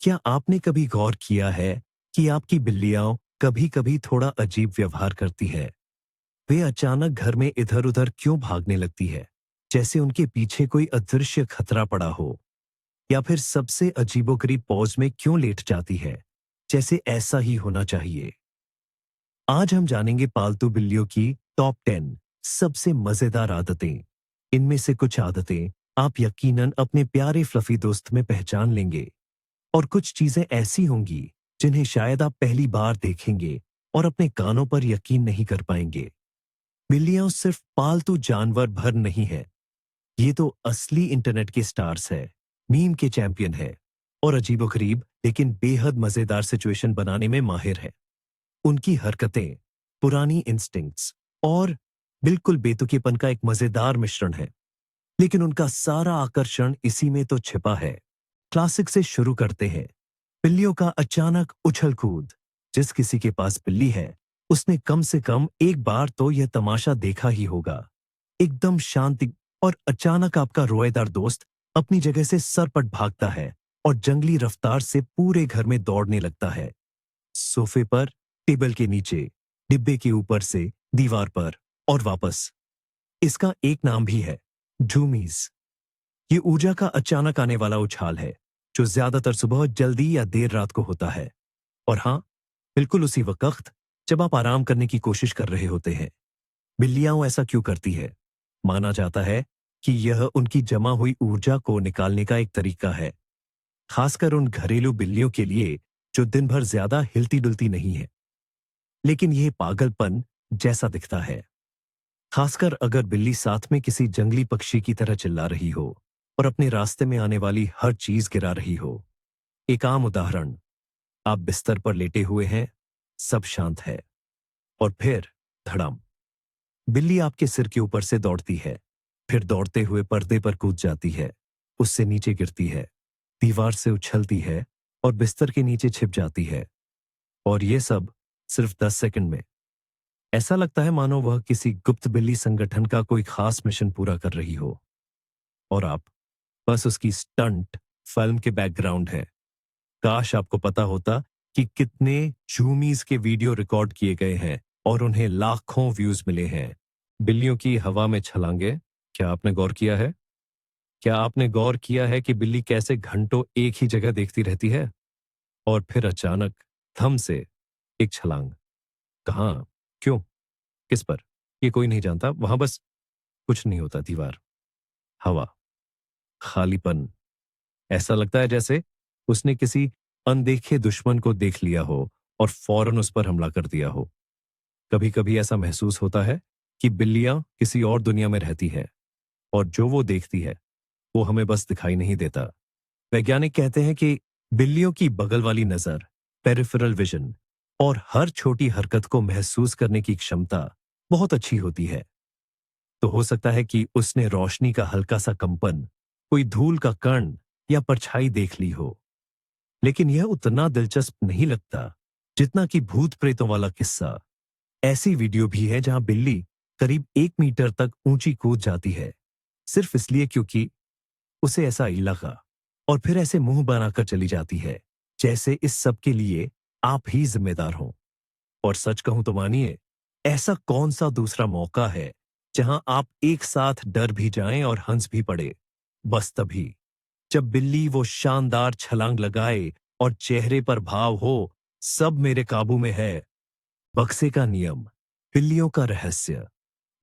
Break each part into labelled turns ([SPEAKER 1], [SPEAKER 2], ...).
[SPEAKER 1] क्या आपने कभी गौर किया है कि आपकी बिल्लियां कभी-कभी थोड़ा अजीब व्यवहार करती है? वे अचानक घर में इधर-उधर क्यों भागने लगती है? जैसे उनके पीछे कोई अदृश्य खतरा पड़ा हो, या फिर सबसे अजीबोगरीब पॉज में क्यों लेट जाती है, जैसे ऐसा ही होना चाहिए। आज हम जानेंगे पालतू बिल्लियों की टॉप 10 सबसे मजेदार आदतें। इनमें से कुछ आदतें आप यकीनन अपने प्यारे फ्लफी दोस्त में पहचान लेंगे, और कुछ चीजें ऐसी होंगी जिन्हें शायद आप पहली बार देखेंगे और अपने कानों पर यकीन नहीं कर पाएंगे। बिल्लियां सिर्फ पालतू जानवर भर नहीं है, ये तो असली इंटरनेट के स्टार्स है, मीम के चैंपियन है, और अजीबोगरीब लेकिन बेहद मजेदार सिचुएशन बनाने में माहिर है। उनकी हरकतें, पुरानी इंस्टिंक्ट्स और बिल्कुल बेतुकेपन का एक मजेदार मिश्रण है, लेकिन उनका सारा आकर्षण इसी में तो छिपा है। क्लासिक से शुरू करते हैं। बिल्लियों का अचानक उछल कूद। जिस किसी के पास बिल्ली है, उसने कम से कम एक बार तो यह तमाशा देखा ही होगा। एकदम शांति और अचानक आपका रोएदार दोस्त अपनी जगह से सरपट भागता है और जंगली रफ्तार से पूरे घर में दौड़ने लगता है। सोफे पर, टेबल के नीचे, डिब्बे के ऊपर से, दीवार पर और वापस। इसका एक नाम भी है, झूमीज। ये ऊर्जा का अचानक आने वाला उछाल है, जो ज्यादातर सुबह जल्दी या देर रात को होता है। और हाँ, बिल्कुल उसी वक्त जब आप आराम करने की कोशिश कर रहे होते हैं। बिल्लियां ऐसा क्यों करती है? माना जाता है कि यह उनकी जमा हुई ऊर्जा को निकालने का एक तरीका है, खासकर उन घरेलू बिल्लियों के लिए जो दिन भर ज्यादा हिलती डुलती नहीं है। लेकिन यह पागलपन जैसा दिखता है, खासकर अगर बिल्ली साथ में किसी जंगली पक्षी की तरह चिल्ला रही हो और अपने रास्ते में आने वाली हर चीज गिरा रही हो। एक आम उदाहरण, आप बिस्तर पर लेटे हुए हैं, सब शांत है, और फिर धड़ाम, बिल्ली आपके सिर के ऊपर से दौड़ती है, फिर दौड़ते हुए पर्दे पर कूद जाती है, उससे नीचे गिरती है, दीवार से उछलती है और बिस्तर के नीचे छिप जाती है। और ये सब सिर्फ 10 सेकंड में। ऐसा लगता है मानो वह किसी गुप्त बिल्ली संगठन का कोई खास मिशन पूरा कर रही हो, और आप बस उसकी स्टंट फिल्म के बैकग्राउंड है। काश आपको पता होता कि कितने झूमीज के वीडियो रिकॉर्ड किए गए हैं और उन्हें लाखों व्यूज मिले हैं। बिल्लियों की हवा में छलांगे, क्या आपने गौर किया है? क्या आपने गौर किया है कि बिल्ली कैसे घंटों एक ही जगह देखती रहती है, और फिर अचानक थम से एक छलांग? कहाँ? क्यों? किस पर? ये कोई नहीं जानता। वहां बस कुछ नहीं होता, दीवार, हवा, खालीपन। ऐसा लगता है जैसे उसने किसी अनदेखे दुश्मन को देख लिया हो और फौरन उस पर हमला कर दिया हो। कभी कभी ऐसा महसूस होता है कि बिल्लियां किसी और दुनिया में रहती है, और जो वो देखती है वो हमें बस दिखाई नहीं देता। वैज्ञानिक कहते हैं कि बिल्लियों की बगल वाली नजर, पेरिफेरल विजन, और हर छोटी हरकत को महसूस करने की क्षमता बहुत अच्छी होती है। तो हो सकता है कि उसने रोशनी का हल्का सा कंपन, कोई धूल का कण या परछाई देख ली हो। लेकिन यह उतना दिलचस्प नहीं लगता जितना कि भूत प्रेतों वाला किस्सा। ऐसी वीडियो भी है जहां बिल्ली करीब 1 मीटर तक ऊंची कूद जाती है, सिर्फ इसलिए क्योंकि उसे ऐसा लगा, और फिर ऐसे मुंह बनाकर चली जाती है जैसे इस सब के लिए आप ही जिम्मेदार हों। और सच कहूं तो मानिए, ऐसा कौन सा दूसरा मौका है जहां आप एक साथ डर भी जाएं और हंस भी पड़े? बस तभी, जब बिल्ली वो शानदार छलांग लगाए और चेहरे पर भाव हो, सब मेरे काबू में है। बक्से का नियम, बिल्लियों का रहस्य।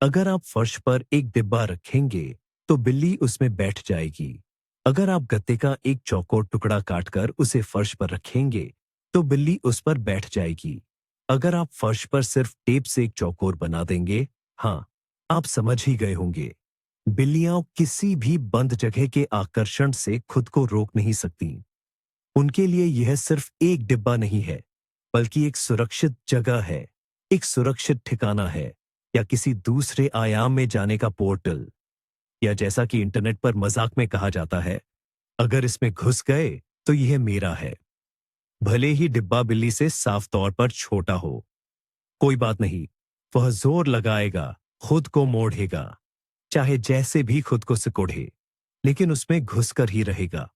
[SPEAKER 1] अगर आप फर्श पर एक डिब्बा रखेंगे तो बिल्ली उसमें बैठ जाएगी। अगर आप गत्ते का एक चौकोर टुकड़ा काटकर उसे फर्श पर रखेंगे तो बिल्ली उस पर बैठ जाएगी। अगर आप फर्श पर सिर्फ टेप से एक चौकोर बना देंगे, हाँ, आप समझ ही गए होंगे। बिल्लियां किसी भी बंद जगह के आकर्षण से खुद को रोक नहीं सकती। उनके लिए यह सिर्फ एक डिब्बा नहीं है, बल्कि एक सुरक्षित जगह है, एक सुरक्षित ठिकाना है, या किसी दूसरे आयाम में जाने का पोर्टल। या जैसा कि इंटरनेट पर मजाक में कहा जाता है, अगर इसमें घुस गए तो यह मेरा है। भले ही डिब्बा बिल्ली से साफ तौर पर छोटा हो, कोई बात नहीं, वह जोर लगाएगा, खुद को मोड़ेगा, चाहे जैसे भी खुद को सिकोड़े, लेकिन उसमें घुसकर ही रहेगा।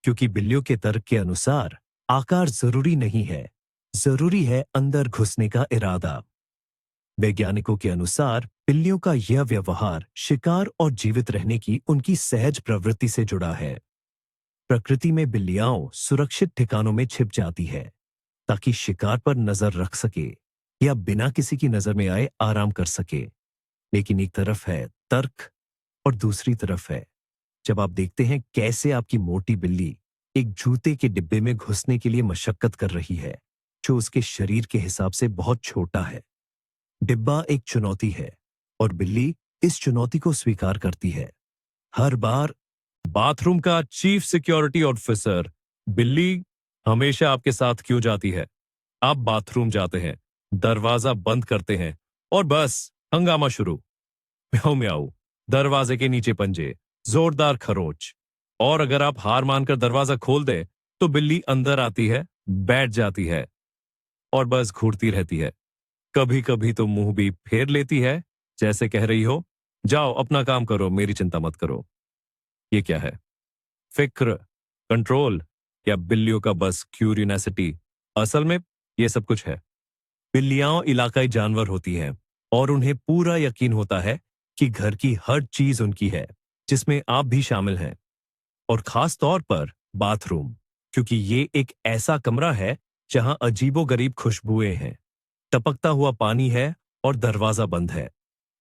[SPEAKER 1] क्योंकि बिल्लियों के तर्क के अनुसार आकार जरूरी नहीं है, जरूरी है अंदर घुसने का इरादा। वैज्ञानिकों के अनुसार बिल्लियों का यह व्यवहार शिकार और जीवित रहने की उनकी सहज प्रवृत्ति से जुड़ा है। प्रकृति में बिल्लियां सुरक्षित ठिकानों में छिप जाती है ताकि शिकार पर नजर रख सके या बिना किसी की नजर में आए आराम कर सके। लेकिन एक तरफ है तर्क और दूसरी तरफ है जब आप देखते हैं कैसे आपकी मोटी बिल्ली एक जूते के डिब्बे में घुसने के लिए मशक्कत कर रही है जो उसके शरीर के हिसाब से बहुत छोटा है। डिब्बा एक चुनौती है और बिल्ली इस चुनौती को स्वीकार करती है हर बार। बाथरूम का चीफ सिक्योरिटी ऑफिसर, बिल्ली हमेशा आपके साथ क्यों जाती है? आप बाथरूम जाते हैं, दरवाजा बंद करते हैं और बस हंगामा शुरू। म्याऊ म्याऊ, दरवाजे के नीचे पंजे, जोरदार खरोच। और अगर आप हार मानकर दरवाजा खोल दें तो बिल्ली अंदर आती है, बैठ जाती है और बस घूरती रहती है। कभी कभी तो मुंह भी फेर लेती है, जैसे कह रही हो, जाओ अपना काम करो, मेरी चिंता मत करो। ये क्या है? फिक्र, कंट्रोल या बिल्लियों का बस क्यूरियोसिटी? असल में ये सब कुछ है। बिल्लियां इलाकाई जानवर होती हैं और उन्हें पूरा यकीन होता है कि घर की हर चीज उनकी है, जिसमें आप भी शामिल हैं। और खास तौर पर बाथरूम, क्योंकि ये एक ऐसा कमरा है जहां अजीबोगरीब खुशबुएं हैं, टपकता हुआ पानी है और दरवाजा बंद है।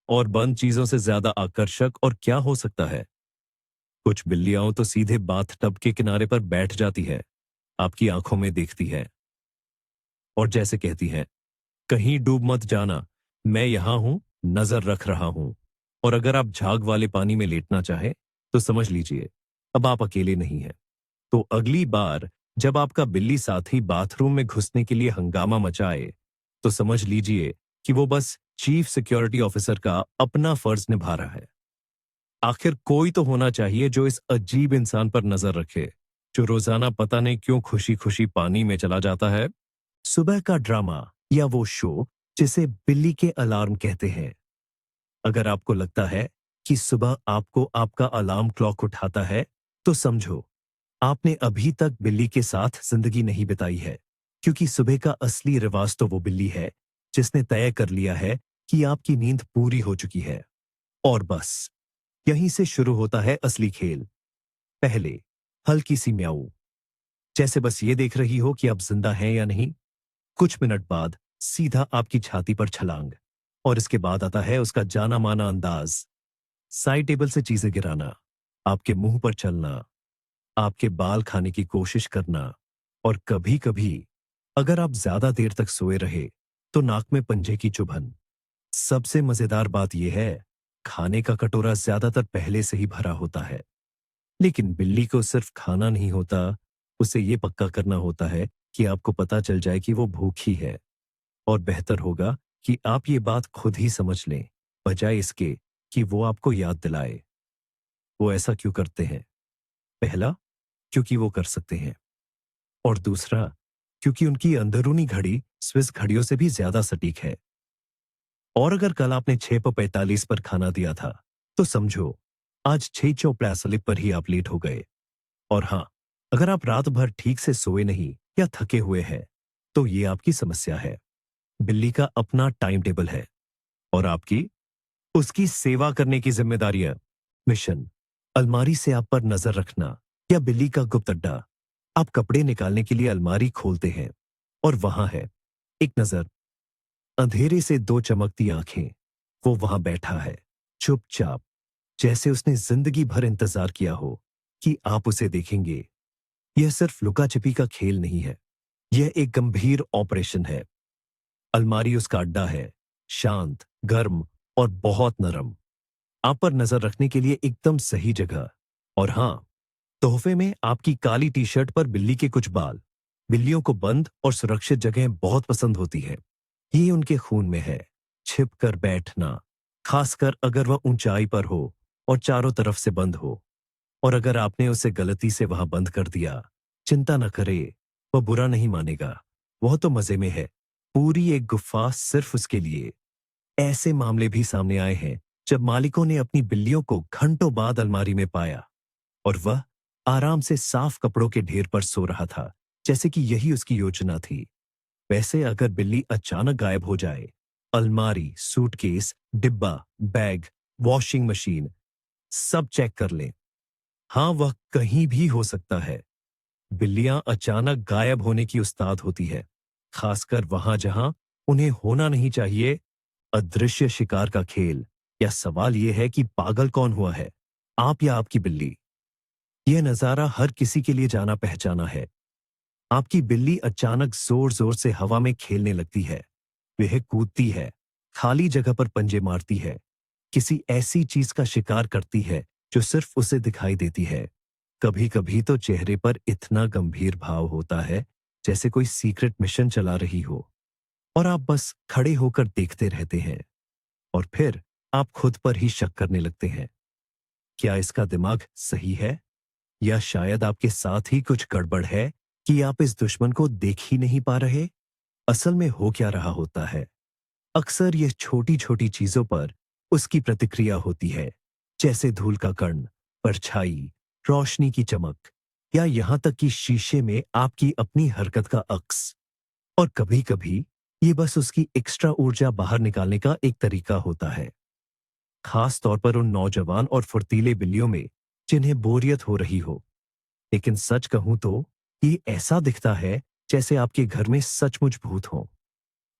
[SPEAKER 1] और बंद चीजों से ज्यादा आकर्षक और क्या हो सकता है? कुछ बिल्लियां तो सीधे बाथटब के किनारे पर बैठ जाती है, आपकी आंखों में देखती है और जैसे कहती हैं, कहीं डूब मत जाना, मैं यहां हूं, नजर रख रहा हूं। और अगर आप झाग वाले पानी में लेटना चाहे तो समझ लीजिए अब आप अकेले नहीं हैं। तो अगली बार जब आपका बिल्ली साथी बाथरूम में घुसने के लिए हंगामा मचाए तो समझ लीजिए कि वो बस चीफ सिक्योरिटी ऑफिसर का अपना फर्ज निभा रहा है। आखिर कोई तो होना चाहिए जो इस अजीब इंसान पर नजर रखे, जो रोजाना पता नहीं क्यों खुशी खुशी पानी में चला जाता है। सुबह का ड्रामा या वो शो जिसे बिल्ली के अलार्म कहते हैं। अगर आपको लगता है कि सुबह आपको आपका अलार्म क्लॉक उठाता है तो समझो आपने अभी तक बिल्ली के साथ जिंदगी नहीं बिताई है, क्योंकि सुबह का असली रिवाज तो वो बिल्ली है जिसने तय कर लिया है कि आपकी नींद पूरी हो चुकी है। और बस यहीं से शुरू होता है असली खेल। पहले हल्की सी म्याऊ, जैसे बस ये देख रही हो कि आप जिंदा हैं या नहीं। कुछ मिनट बाद सीधा आपकी छाती पर छलांग। और इसके बाद आता है उसका जाना माना अंदाज, साइड टेबल से चीजें गिराना, आपके मुंह पर चलना, आपके बाल खाने की कोशिश करना। और कभी कभी अगर आप ज्यादा देर तक सोए रहे तो नाक में पंजे की चुभन। सबसे मजेदार बात यह है, खाने का कटोरा ज्यादातर पहले से ही भरा होता है, लेकिन बिल्ली को सिर्फ खाना नहीं होता, उसे यह पक्का करना होता है कि आपको पता चल जाए कि वो भूखी है। और बेहतर होगा कि आप ये बात खुद ही समझ लें, बजाय इसके कि वो आपको याद दिलाए। वो ऐसा क्यों करते हैं? पहला, क्योंकि वो कर सकते हैं। और दूसरा, क्योंकि उनकी अंदरूनी घड़ी स्विस घड़ियों से भी ज्यादा सटीक है। और अगर कल आपने 6:45 पर खाना दिया था तो समझो आज 6:45 पर ही आप लेट हो गए। और हाँ, अगर आप रात भर ठीक से सोए नहीं या थके हुए हैं तो ये आपकी समस्या है। बिल्ली का अपना टाइम टेबल है और आपकी उसकी सेवा करने की जिम्मेदारियां। मिशन, अलमारी से आप पर नजर रखना या बिल्ली का गुप्त अड्डा। आप कपड़े निकालने के लिए अलमारी खोलते हैं और वहां है एक नजर, अंधेरे से दो चमकती आंखें। वो वहां बैठा है, चुपचाप, जैसे उसने जिंदगी भर इंतजार किया हो कि आप उसे देखेंगे। यह सिर्फ लुका छिपी का खेल नहीं है, यह एक गंभीर ऑपरेशन है। अलमारी उसका अड्डा है, शांत, गर्म और बहुत नरम, आप पर नजर रखने के लिए एकदम सही जगह। और हां, तोहफे में आपकी काली टी शर्ट पर बिल्ली के कुछ बाल। बिल्लियों को बंद और सुरक्षित जगहें बहुत पसंद होती है, ये उनके खून में है। छिप कर बैठना, खासकर अगर वह ऊंचाई पर हो और चारों तरफ से बंद हो। और अगर आपने उसे गलती से वहां बंद कर दिया, चिंता न करे, वह बुरा नहीं मानेगा। वह तो मजे में है, पूरी एक गुफा सिर्फ उसके लिए। ऐसे मामले भी सामने आए हैं जब मालिकों ने अपनी बिल्लियों को घंटों बाद अलमारी में पाया और वह आराम से साफ कपड़ों के ढेर पर सो रहा था, जैसे कि यही उसकी योजना थी। वैसे अगर बिल्ली अचानक गायब हो जाए, अलमारी, सूटकेस, डिब्बा, बैग, वॉशिंग मशीन, सब चेक कर लें। हाँ, वह कहीं भी हो सकता है। बिल्लियां अचानक गायब होने की उस्ताद होती है, खासकर वहां जहां उन्हें होना नहीं चाहिए। अदृश्य शिकार का खेल, या सवाल यह है कि पागल कौन हुआ है, आप या आपकी बिल्ली। यह नजारा हर किसी के लिए जाना पहचाना है। आपकी बिल्ली अचानक जोर जोर से हवा में खेलने लगती है। वह कूदती है, खाली जगह पर पंजे मारती है, किसी ऐसी चीज का शिकार करती है जो सिर्फ उसे दिखाई देती है। कभी कभी तो चेहरे पर इतना गंभीर भाव होता है, जैसे कोई सीक्रेट मिशन चला रही हो, और आप बस खड़े होकर देखते रहते हैं। और फिर आप खुद पर ही शक करने लगते हैं। क्या इसका दिमाग सही है, या शायद आपके साथ ही कुछ गड़बड़ है कि आप इस दुश्मन को देख ही नहीं पा रहे। असल में हो क्या रहा होता है, अक्सर यह छोटी छोटी चीजों पर उसकी प्रतिक्रिया होती है, जैसे धूल का कण, परछाई, रोशनी की चमक, या यहां तक कि शीशे में आपकी अपनी हरकत का अक्स। और कभी कभी ये बस उसकी एक्स्ट्रा ऊर्जा बाहर निकालने का एक तरीका होता है, खास तौर पर उन नौजवान और फुर्तीले बिल्लियों में जिन्हें बोरियत हो रही हो। लेकिन सच कहूं तो ये ऐसा दिखता है जैसे आपके घर में सचमुच भूत हो,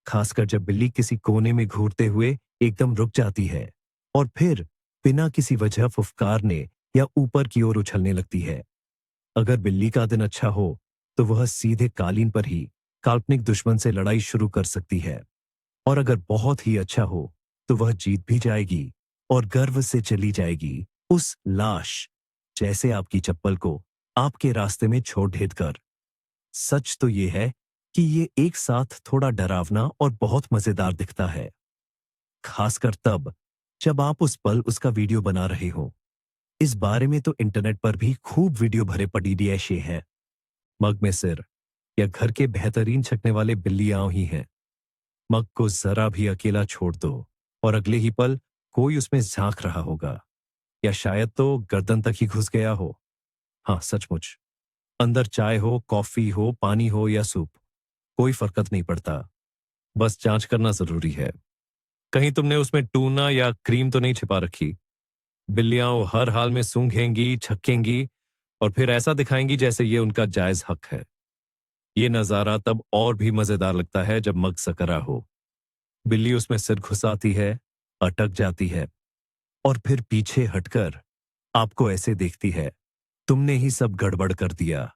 [SPEAKER 1] खासकर जब बिल्ली किसी कोने में घूरते हुए एकदम रुक जाती है और फिर बिना किसी वजह फुफकारने या ऊपर की ओर उछलने लगती है। अगर बिल्ली का दिन अच्छा हो तो वह सीधे कालीन पर ही काल्पनिक दुश्मन से लड़ाई शुरू कर सकती है, और अगर बहुत ही अच्छा हो तो वह जीत भी जाएगी और गर्व से चली जाएगी उस लाश जैसे आपकी चप्पल को आपके रास्ते में छोड़ ढेद कर। सच तो ये है कि ये एक साथ थोड़ा डरावना और बहुत मजेदार दिखता है, खासकर तब जब आप उस पल उसका वीडियो बना रहे हो। इस बारे में तो इंटरनेट पर भी खूब वीडियो भरे पड़ी शे हैं। मग में सिर, या घर के बेहतरीन छकने वाले बिल्लियां ही हैं। मग को जरा भी अकेला छोड़ दो और अगले ही पल कोई उसमें झांक रहा होगा, या शायद तो गर्दन तक ही घुस गया हो। हाँ, सचमुच। अंदर चाय हो, कॉफी हो, पानी हो या सूप, कोई फर्क नहीं पड़ता। बस जांच करना जरूरी है, कहीं तुमने उसमें टूना या क्रीम तो नहीं छिपा रखी। बिल्लियां वो हर हाल में सूंघेंगी, छकेंगी और फिर ऐसा दिखाएंगी जैसे ये उनका जायज हक है। ये नजारा तब और भी मजेदार लगता है जब मग सकरा हो। बिल्ली उसमें सिर घुसाती है, अटक जाती है, और फिर पीछे हटकर आपको ऐसे देखती है, तुमने ही सब गड़बड़ कर दिया।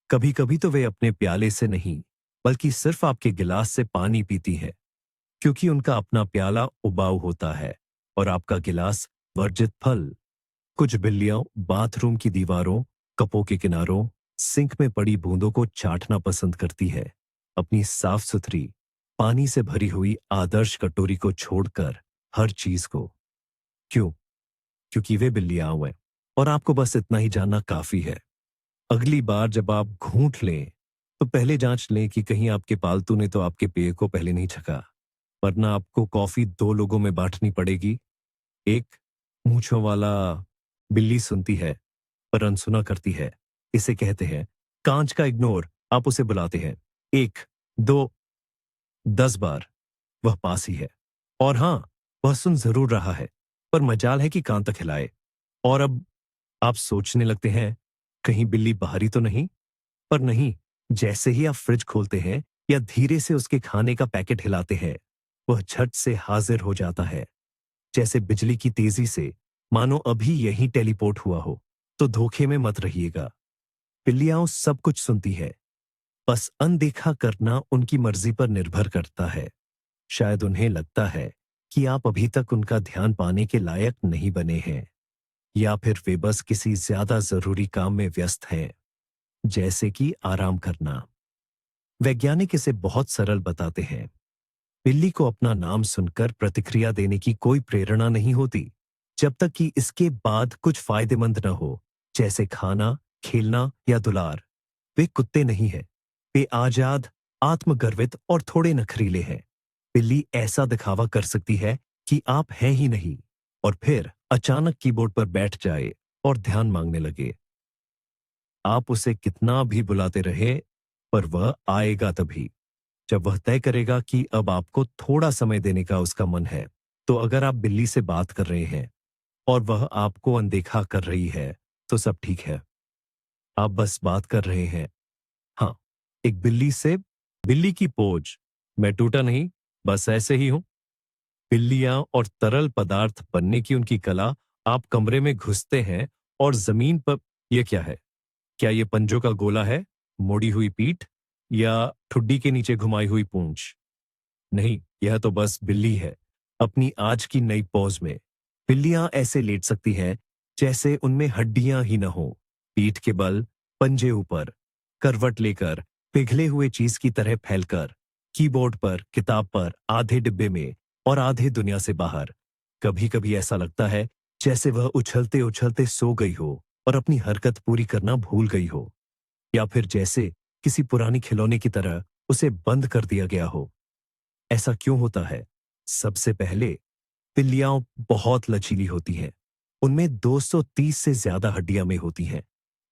[SPEAKER 1] कभी कभी तो वे अपने प्याले से नहीं, बल्कि सिर्फ आपके गिलास से पानी पीती है, क्योंकि उनका अपना प्याला उबाऊ होता है और आपका गिलास वर्जित फल। कुछ बिल्लियां बाथरूम की दीवारों, कपों के किनारों, सिंक में पड़ी बूंदों को चाटना पसंद करती है, अपनी साफ सुथरी, पानी से भरी हुई आदर्श कटोरी को छोड़कर हर चीज को। क्यों? क्योंकि वे बिल्लियां हैं, और आपको बस इतना ही जानना काफी है। अगली बार जब आप घूंट लें तो पहले जांच लें कि कहीं आपके पालतू ने तो आपके पेय को पहले नहीं छका, वरना आपको कॉफी दो लोगों में बांटनी पड़ेगी। एक मूंछों वाला बिल्ली सुनती है पर अनसुना करती है, इसे कहते हैं कांच का इग्नोर। आप उसे बुलाते हैं 1, 2, 10 बार, वह पास ही है। और हाँ, वह सुन जरूर रहा है, पर मजाल है कि कान तक हिलाए। और अब आप सोचने लगते हैं कहीं बिल्ली बाहरी तो नहीं। पर नहीं, जैसे ही आप फ्रिज खोलते हैं या धीरे से उसके खाने का पैकेट हिलाते हैं, वह झट से हाजिर हो जाता है, जैसे बिजली की तेजी से, मानो अभी यही टेलीपोर्ट हुआ हो। तो धोखे में मत रहिएगा। बिल्लियां सब कुछ सुनती है, बस अनदेखा करना उनकी मर्जी पर निर्भर करता है। शायद उन्हें लगता है कि आप अभी तक उनका ध्यान पाने के लायक नहीं बने हैं, या फिर वे बस किसी ज्यादा जरूरी काम में व्यस्त हैं, जैसे कि आराम करना। वैज्ञानिक इसे बहुत सरल बताते हैं। बिल्ली को अपना नाम सुनकर प्रतिक्रिया देने की कोई प्रेरणा नहीं होती, जब तक कि इसके बाद कुछ फायदेमंद न हो, जैसे खाना, खेलना या दुलार। वे कुत्ते नहीं हैं। वे आजाद, आत्मगर्वित और थोड़े नखरीले हैं। बिल्ली ऐसा दिखावा कर सकती है कि आप हैं ही नहीं, और फिर अचानक कीबोर्ड पर बैठ जाए और ध्यान मांगने लगे। आप उसे कितना भी बुलाते रहे, पर वह आएगा तभी जब वह तय करेगा कि अब आपको थोड़ा समय देने का उसका मन है। तो अगर आप बिल्ली से बात कर रहे हैं और वह आपको अनदेखा कर रही है, तो सब ठीक है। आप बस बात कर रहे हैं। हाँ, एक बिल्ली से। बिल्ली की पोज। मैं टूटा नहीं, बस ऐसे ही हूं। बिल्लियां और तरल पदार्थ बनने की उनकी कला। आप कमरे में घुसते हैं और जमीन पर। यह क्या है? क्या ये पंजों का गोला है, मोड़ी हुई पीठ, या ठुड्डी के नीचे घुमाई हुई पूंछ? नहीं, यह तो बस बिल्ली है, अपनी आज की नई पोज में। बिल्लियां ऐसे लेट सकती हैं जैसे उनमें हड्डियां ही न हो। पीठ के बल, पंजे ऊपर, करवट लेकर, पिघले हुए चीज की तरह फैलकर, कीबोर्ड पर, किताब पर, आधे डिब्बे में और आधे दुनिया से बाहर। कभी कभी ऐसा लगता है जैसे वह उछलते उछलते सो गई हो और अपनी हरकत पूरी करना भूल गई हो, या फिर जैसे किसी पुरानी खिलौने की तरह उसे बंद कर दिया गया हो। ऐसा क्यों होता है? सबसे पहले, बिल्लियां बहुत लचीली होती हैं। उनमें 230 से ज्यादा हड्डियां में होती हैं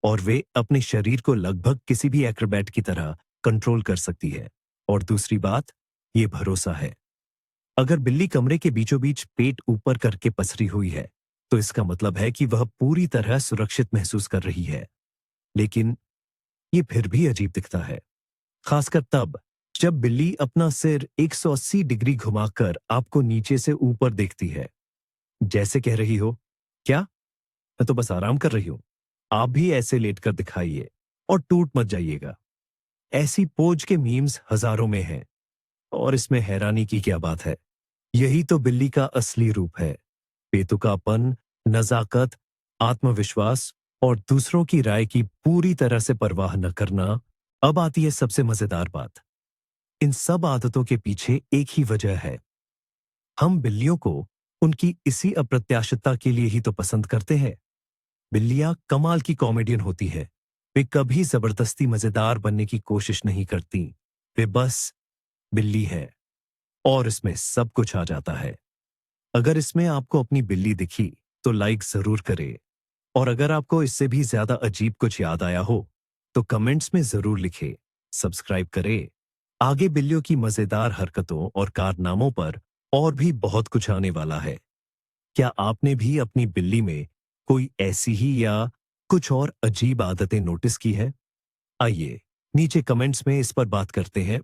[SPEAKER 1] और वे अपने शरीर को लगभग किसी भी एक्रोबैट की तरह कंट्रोल कर सकती है। और दूसरी बात, ये भरोसा है। अगर बिल्ली कमरे के बीचों बीच पेट ऊपर करके पसरी हुई है, तो इसका मतलब है कि वह पूरी तरह सुरक्षित महसूस कर रही है। लेकिन ये फिर भी अजीब दिखता है, खासकर तब जब बिल्ली अपना सिर 180 डिग्री घुमाकर आपको नीचे से ऊपर देखती है, जैसे कह रही हो, क्या? मैं तो बस आराम कर रही हूं। आप भी ऐसे लेटकर दिखाइए और टूट मत जाइएगा। ऐसी पोज के मीम्स हजारों में हैं और इसमें हैरानी की क्या बात है? यही तो बिल्ली का असली रूप है। बेतुकापन, नजाकत, आत्मविश्वास और दूसरों की राय की पूरी तरह से परवाह न करना। अब आती है सबसे मजेदार बात। इन सब आदतों के पीछे एक ही वजह है। हम बिल्लियों को उनकी इसी अप्रत्याशितता के लिए ही तो पसंद करते हैं। बिल्लियां कमाल की कॉमेडियन होती है। वे कभी जबरदस्ती मजेदार बनने की कोशिश नहीं करती। वे बस बिल्ली है और इसमें सब कुछ आ जाता है। अगर इसमें आपको अपनी बिल्ली दिखी, तो लाइक जरूर करें। और अगर आपको इससे भी ज्यादा अजीब कुछ याद आया हो, तो कमेंट्स में जरूर लिखें। सब्सक्राइब करें। आगे बिल्लियों की मजेदार हरकतों और कारनामों पर और भी बहुत कुछ आने वाला है। क्या आपने भी अपनी बिल्ली में कोई ऐसी ही या कुछ और अजीब आदतें नोटिस की है? आइए नीचे कमेंट्स में इस पर बात करते हैं।